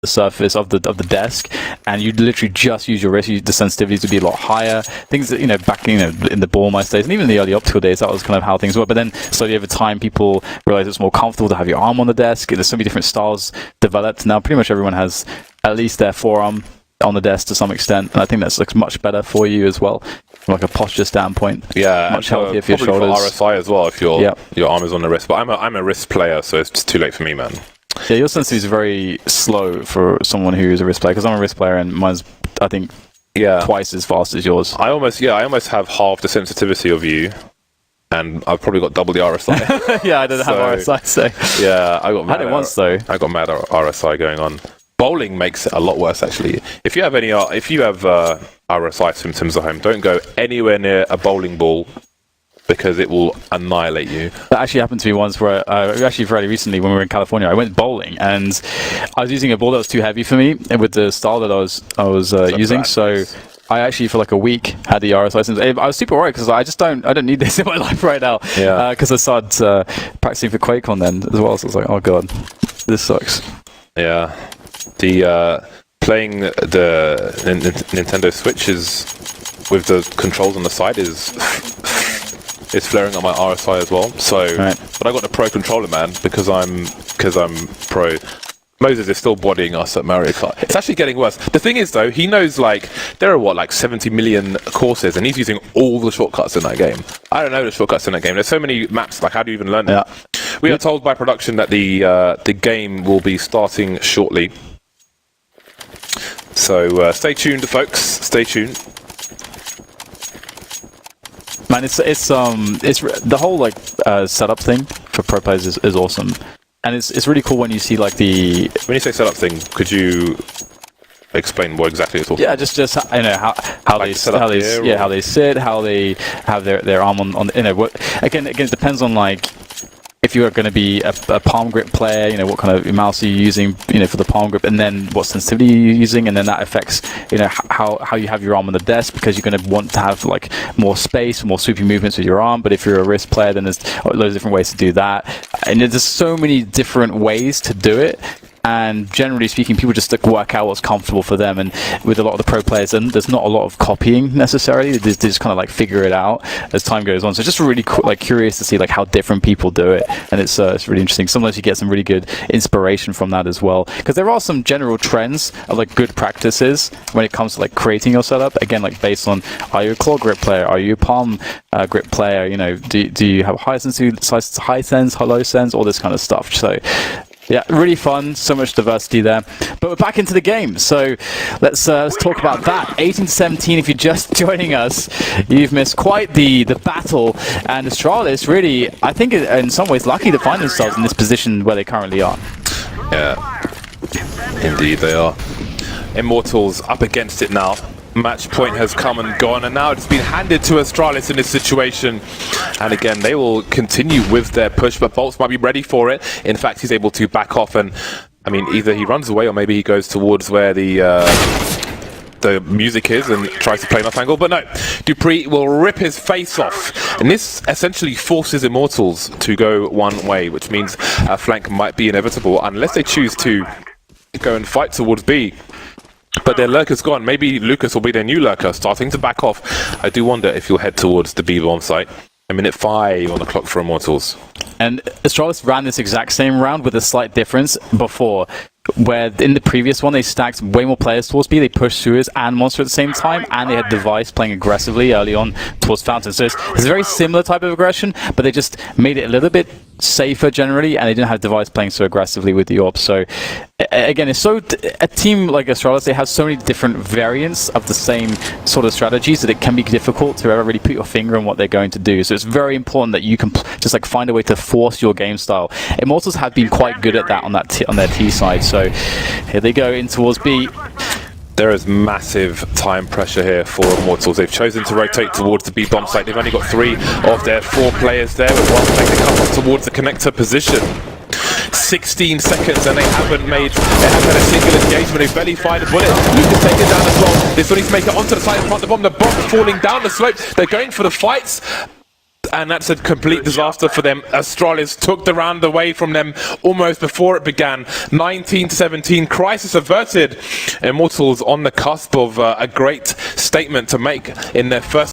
the surface of the desk, and you literally just use your wrist. The sensitivities would be a lot higher. Things that, you know, back, you know, in the Ballmeister days and even in the early optical days, that was kind of how things were. But then slowly over time, people realize it's more comfortable to have your arm on the desk. There's so many different styles developed now. Pretty much everyone has at least their forearm on the desk to some extent, and I think that looks much better for you as well, from like a posture standpoint. Yeah, much healthier for your shoulders. For RSI as well, if your arm is on the wrist. But I'm a wrist player, so it's just too late for me, man. Yeah, your sensitivity is very slow for someone who is a wrist player, because I'm a wrist player and mine's, I think, twice as fast as yours. I almost have half the sensitivity of you, and I've probably got double the RSI. Yeah, I don't have RSI, so yeah, I had it once though. I got mad RSI going on. Bowling makes it a lot worse, actually. If you have RSI symptoms at home, don't go anywhere near a bowling ball, because it will annihilate you. That actually happened to me once, where actually fairly recently when we were in California, I went bowling and I was using a ball that was too heavy for me with the style that I was using. So I actually for like a week had the RSI symptoms. I was super worried because I don't need this in my life right now. Yeah. Because I started practicing for QuakeCon then as well. So I was like, oh god, this sucks. Yeah. The playing the Nintendo Switch is with the controls on the side is flaring up my RSI as well. So, but I got the Pro controller, man, because I'm Pro. Moses is still bodying us at Mario Kart. It's actually getting worse. The thing is, though, he knows like there are like 70 million courses, and he's using all the shortcuts in that game. I don't know the shortcuts in that game. There's so many maps. Like, how do you even learn that? We are told by production that the game will be starting shortly. So stay tuned, folks. Stay tuned. Man, it's the whole like setup thing for pro players is awesome, and it's really cool when you see like the. When you say setup thing, could you explain what exactly you're talking? Yeah, just you know how like they sit, how they have their arm on you know what again it depends on like. If you are going to be a palm grip player, you know, what kind of mouse are you using, you know, for the palm grip, and then what sensitivity you're using, and then that affects, you know, how you have your arm on the desk, because you're going to want to have like more space, more swoopy movements with your arm. But if you're a wrist player, then there's loads of different ways to do that, and there's so many different ways to do it. And generally speaking, people just work out what's comfortable for them. And with a lot of the pro players, and there's not a lot of copying necessarily. They just kind of like figure it out as time goes on. So it's just really like curious to see like how different people do it, and it's really interesting. Sometimes you get some really good inspiration from that as well, because there are some general trends of like good practices when it comes to like creating your setup. Again, like based on, are you a claw grip player? Are you a palm grip player? You know, do you have high sense, high sense, low sense, all this kind of stuff. So. Yeah, really fun. So much diversity there. But we're back into the game, so let's talk about that. 18-17. If you're just joining us, you've missed quite the battle, and Astralis really, I think, in some ways, lucky to find themselves in this position where they currently are. Yeah, indeed they are. Immortals up against it now. Match point has come and gone, and now it's been handed to Astralis in this situation. And again, they will continue with their push, but Bolts might be ready for it. In fact, he's able to back off, and I mean, either he runs away or maybe he goes towards where the music is and tries to play an off angle. But no, Dupree will rip his face off, and this essentially forces Immortals to go one way, which means a flank might be inevitable unless they choose to go and fight towards B. But their lurker's gone. Maybe Lucas will be their new lurker, starting to back off. I do wonder if he'll head towards the B-bomb site. A minute 5 on the clock for Immortals. And Astralis ran this exact same round with a slight difference before, where in the previous one they stacked way more players towards B. They pushed Suez and Monster at the same time, and they had Device playing aggressively early on towards Fountain. So it's a very similar type of aggression, but they just made it a little bit safer generally, and they didn't have Device playing so aggressively with the AWP. So again, it's a team like Astralis, they have so many different variants of the same sort of strategies that it can be difficult to ever really put your finger on what they're going to do. So it's very important that you can just like find a way to force your game style. Immortals have been quite good at that on their T side. So here they go in towards B. There is massive time pressure here for Immortals. They've chosen to rotate towards the B-bomb site. They've only got 3 of their 4 players there, with one player to come up towards the connector position. 16 seconds and they haven't had a single engagement. They've barely fired a bullet. Lucas taken down as well. They still need to make it onto the side in front of the bomb. The bomb falling down the slope. They're going for the fights. And that's a complete disaster for them. Astralis took the round away from them almost before it began. 19-17, crisis averted. Immortals on the cusp of a great statement to make in their first